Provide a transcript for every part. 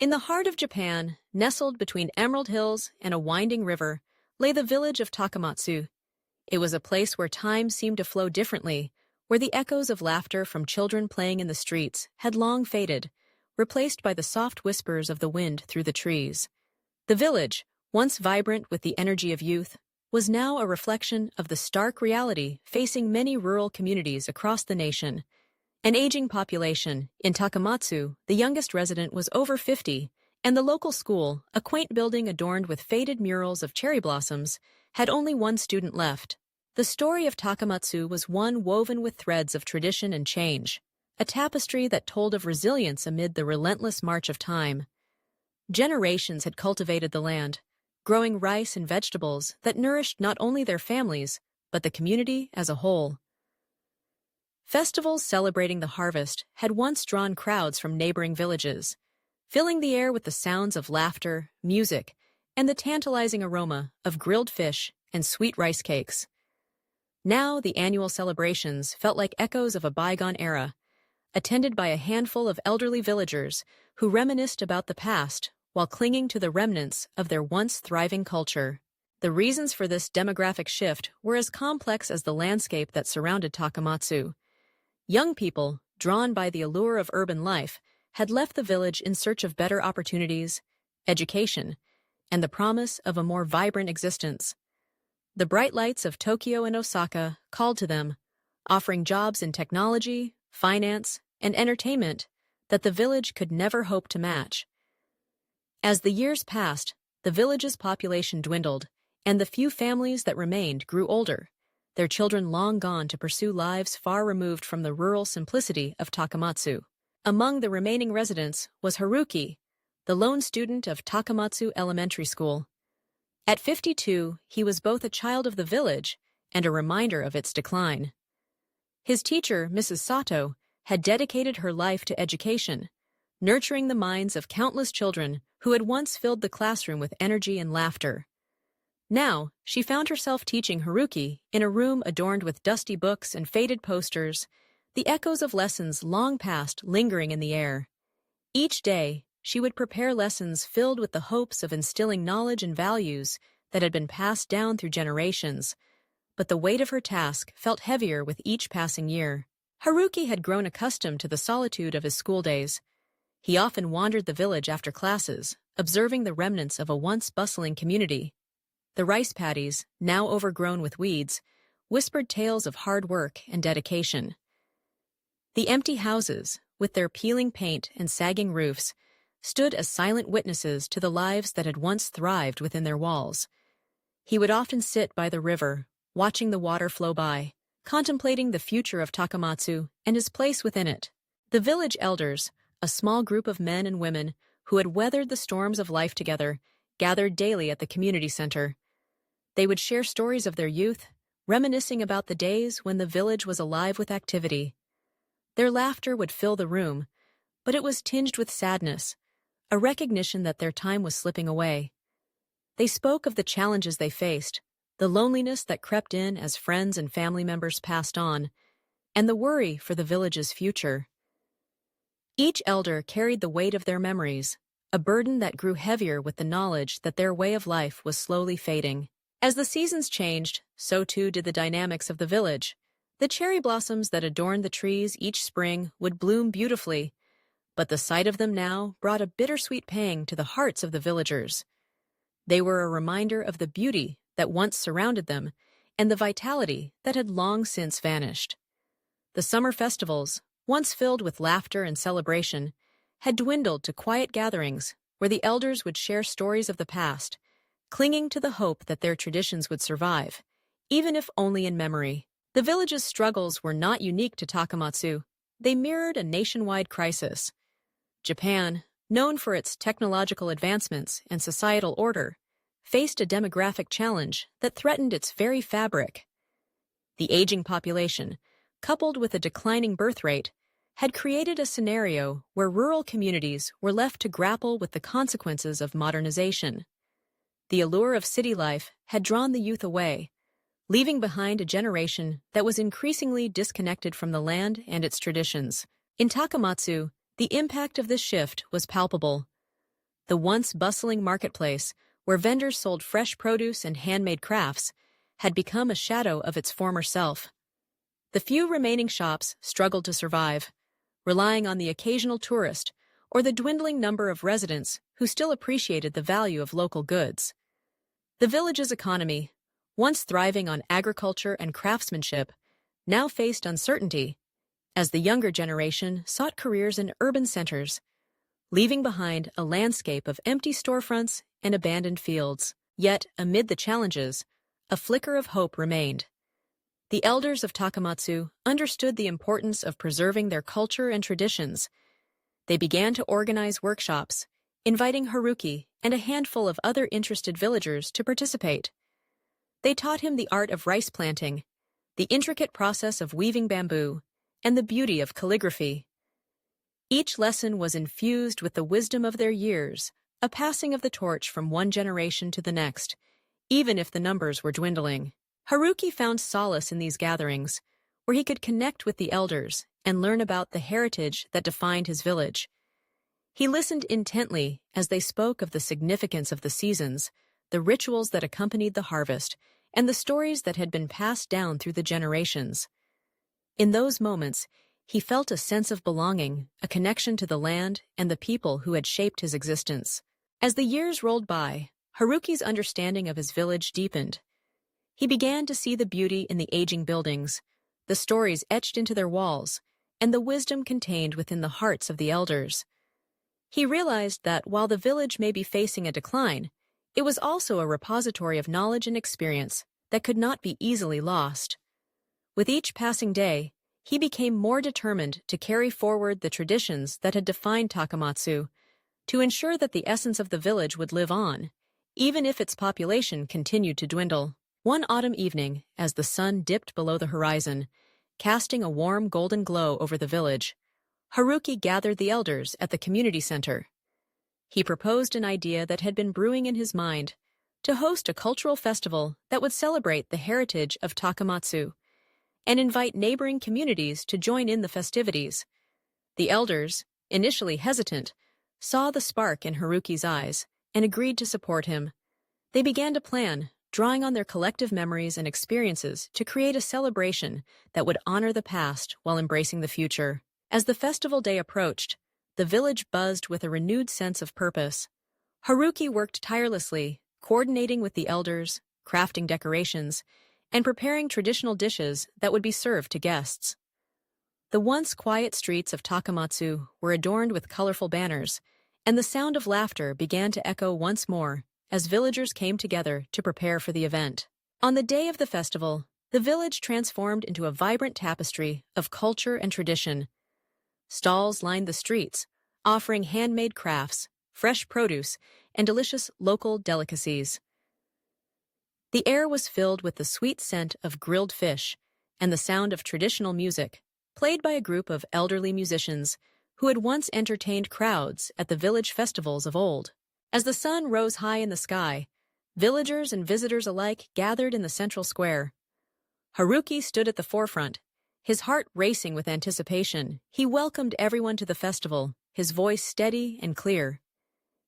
In the heart of Japan, nestled between emerald hills and a winding river, lay the village of Takamatsu. It was a place where time seemed to flow differently, where the echoes of laughter from children playing in the streets had long faded, replaced by the soft whispers of the wind through the trees. The village, once vibrant with the energy of youth, was now a reflection of the stark reality facing many rural communities across the nation. An aging population. In Takamatsu, the youngest resident was over 50, and the local school, a quaint building adorned with faded murals of cherry blossoms, had only one student left. The story of Takamatsu was one woven with threads of tradition and change, a tapestry that told of resilience amid the relentless march of time. Generations had cultivated the land, growing rice and vegetables that nourished not only their families, but the community as a whole. Festivals celebrating the harvest had once drawn crowds from neighboring villages, filling the air with the sounds of laughter, music, and the tantalizing aroma of grilled fish and sweet rice cakes. Now the annual celebrations felt like echoes of a bygone era, attended by a handful of elderly villagers who reminisced about the past while clinging to the remnants of their once thriving culture. The reasons for this demographic shift were as complex as the landscape that surrounded Takamatsu. Young people, drawn by the allure of urban life, had left the village in search of better opportunities, education, and the promise of a more vibrant existence. The bright lights of Tokyo and Osaka called to them, offering jobs in technology, finance, and entertainment that the village could never hope to match. As the years passed, the village's population dwindled, and the few families that remained grew older, their children long gone to pursue lives far removed from the rural simplicity of Takamatsu. Among the remaining residents was Haruki, the lone student of Takamatsu Elementary School. At 52, he was both a child of the village and a reminder of its decline. His teacher, Mrs. Sato, had dedicated her life to education, nurturing the minds of countless children who had once filled the classroom with energy and laughter. Now, she found herself teaching Haruki in a room adorned with dusty books and faded posters, the echoes of lessons long past lingering in the air. Each day, she would prepare lessons filled with the hopes of instilling knowledge and values that had been passed down through generations, but the weight of her task felt heavier with each passing year. Haruki had grown accustomed to the solitude of his school days. He often wandered the village after classes, observing the remnants of a once bustling community. The rice paddies, now overgrown with weeds, whispered tales of hard work and dedication. The empty houses, with their peeling paint and sagging roofs, stood as silent witnesses to the lives that had once thrived within their walls. He would often sit by the river, watching the water flow by, contemplating the future of Takamatsu and his place within it. The village elders, a small group of men and women who had weathered the storms of life together, gathered daily at the community center. They would share stories of their youth, reminiscing about the days when the village was alive with activity. Their laughter would fill the room, but it was tinged with sadness, a recognition that their time was slipping away. They spoke of the challenges they faced, the loneliness that crept in as friends and family members passed on, and the worry for the village's future. Each elder carried the weight of their memories, a burden that grew heavier with the knowledge that their way of life was slowly fading. As the seasons changed, so too did the dynamics of the village. The cherry blossoms that adorned the trees each spring would bloom beautifully, but the sight of them now brought a bittersweet pang to the hearts of the villagers. They were a reminder of the beauty that once surrounded them and the vitality that had long since vanished. The summer festivals, once filled with laughter and celebration, had dwindled to quiet gatherings where the elders would share stories of the past, clinging to the hope that their traditions would survive, even if only in memory. The village's struggles were not unique to Takamatsu. They mirrored a nationwide crisis. Japan, known for its technological advancements and societal order, faced a demographic challenge that threatened its very fabric. The aging population, coupled with a declining birth rate, had created a scenario where rural communities were left to grapple with the consequences of modernization. The allure of city life had drawn the youth away, leaving behind a generation that was increasingly disconnected from the land and its traditions. In Takamatsu, the impact of this shift was palpable. The once bustling marketplace, where vendors sold fresh produce and handmade crafts, had become a shadow of its former self. The few remaining shops struggled to survive, relying on the occasional tourist or the dwindling number of residents who still appreciated the value of local goods. The village's economy, once thriving on agriculture and craftsmanship, now faced uncertainty as the younger generation sought careers in urban centers, leaving behind a landscape of empty storefronts and abandoned fields. Yet, amid the challenges, a flicker of hope remained. The elders of Takamatsu understood the importance of preserving their culture and traditions. They began to organize workshops, inviting Haruki and a handful of other interested villagers to participate. They taught him the art of rice planting, the intricate process of weaving bamboo, and the beauty of calligraphy. Each lesson was infused with the wisdom of their years, a passing of the torch from one generation to the next, even if the numbers were dwindling. Haruki found solace in these gatherings, where he could connect with the elders and learn about the heritage that defined his village. He listened intently as they spoke of the significance of the seasons, the rituals that accompanied the harvest, and the stories that had been passed down through the generations. In those moments, he felt a sense of belonging, a connection to the land and the people who had shaped his existence. As the years rolled by, Haruki's understanding of his village deepened. He began to see the beauty in the aging buildings, the stories etched into their walls, and the wisdom contained within the hearts of the elders. He realized that while the village may be facing a decline, it was also a repository of knowledge and experience that could not be easily lost. With each passing day, he became more determined to carry forward the traditions that had defined Takamatsu, to ensure that the essence of the village would live on, even if its population continued to dwindle. One autumn evening, as the sun dipped below the horizon, casting a warm golden glow over the village, Haruki gathered the elders at the community center. He proposed an idea that had been brewing in his mind, to host a cultural festival that would celebrate the heritage of Takamatsu and invite neighboring communities to join in the festivities. The elders, initially hesitant, saw the spark in Haruki's eyes and agreed to support him. They began to plan, drawing on their collective memories and experiences to create a celebration that would honor the past while embracing the future. As the festival day approached, the village buzzed with a renewed sense of purpose. Haruki worked tirelessly, coordinating with the elders, crafting decorations, and preparing traditional dishes that would be served to guests. The once quiet streets of Takamatsu were adorned with colorful banners, and the sound of laughter began to echo once more as villagers came together to prepare for the event. On the day of the festival, the village transformed into a vibrant tapestry of culture and tradition. Stalls lined the streets, offering handmade crafts, fresh produce, and delicious local delicacies. The air was filled with the sweet scent of grilled fish and the sound of traditional music, played by a group of elderly musicians who had once entertained crowds at the village festivals of old. As the sun rose high in the sky, villagers and visitors alike gathered in the central square. Haruki stood at the forefront, his heart racing with anticipation. He welcomed everyone to the festival, his voice steady and clear.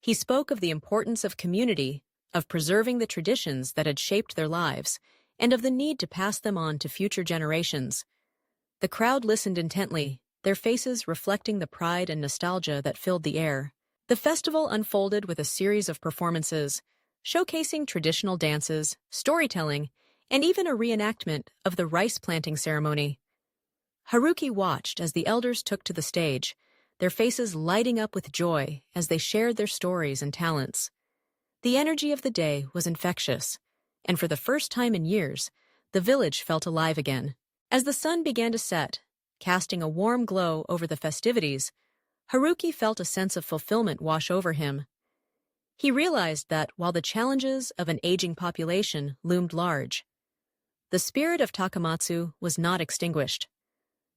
He spoke of the importance of community, of preserving the traditions that had shaped their lives, and of the need to pass them on to future generations. The crowd listened intently, their faces reflecting the pride and nostalgia that filled the air. The festival unfolded with a series of performances, showcasing traditional dances, storytelling, and even a reenactment of the rice planting ceremony. Haruki watched as the elders took to the stage, their faces lighting up with joy as they shared their stories and talents. The energy of the day was infectious, and for the first time in years, the village felt alive again. As the sun began to set, casting a warm glow over the festivities, Haruki felt a sense of fulfillment wash over him. He realized that while the challenges of an aging population loomed large, the spirit of Takamatsu was not extinguished.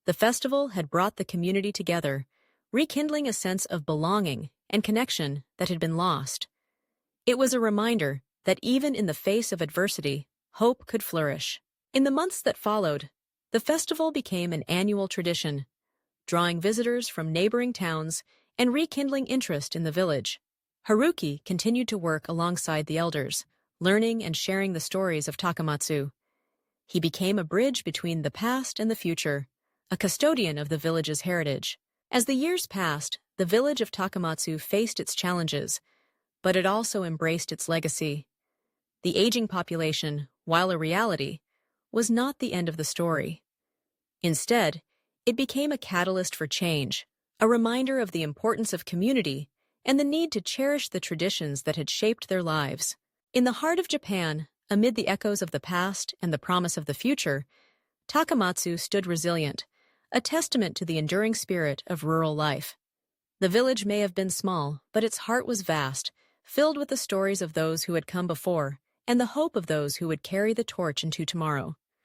The festival had brought the community together, rekindling a sense of belonging and connection that had been lost. It was a reminder that even in the face of adversity, hope could flourish. In the months that followed, the festival became an annual tradition, drawing visitors from neighboring towns and rekindling interest in the village. Haruki continued to work alongside the elders, learning and sharing the stories of Takamatsu. He became a bridge between the past and the future, a custodian of the village's heritage. As the years passed, the village of Takamatsu faced its challenges, but it also embraced its legacy. The aging population, while a reality, was not the end of the story. Instead, it became a catalyst for change, a reminder of the importance of community and the need to cherish the traditions that had shaped their lives. In the heart of Japan, amid the echoes of the past and the promise of the future, Takamatsu stood resilient, a testament to the enduring spirit of rural life. The village may have been small, but its heart was vast, filled with the stories of those who had come before and the hope of those who would carry the torch into tomorrow.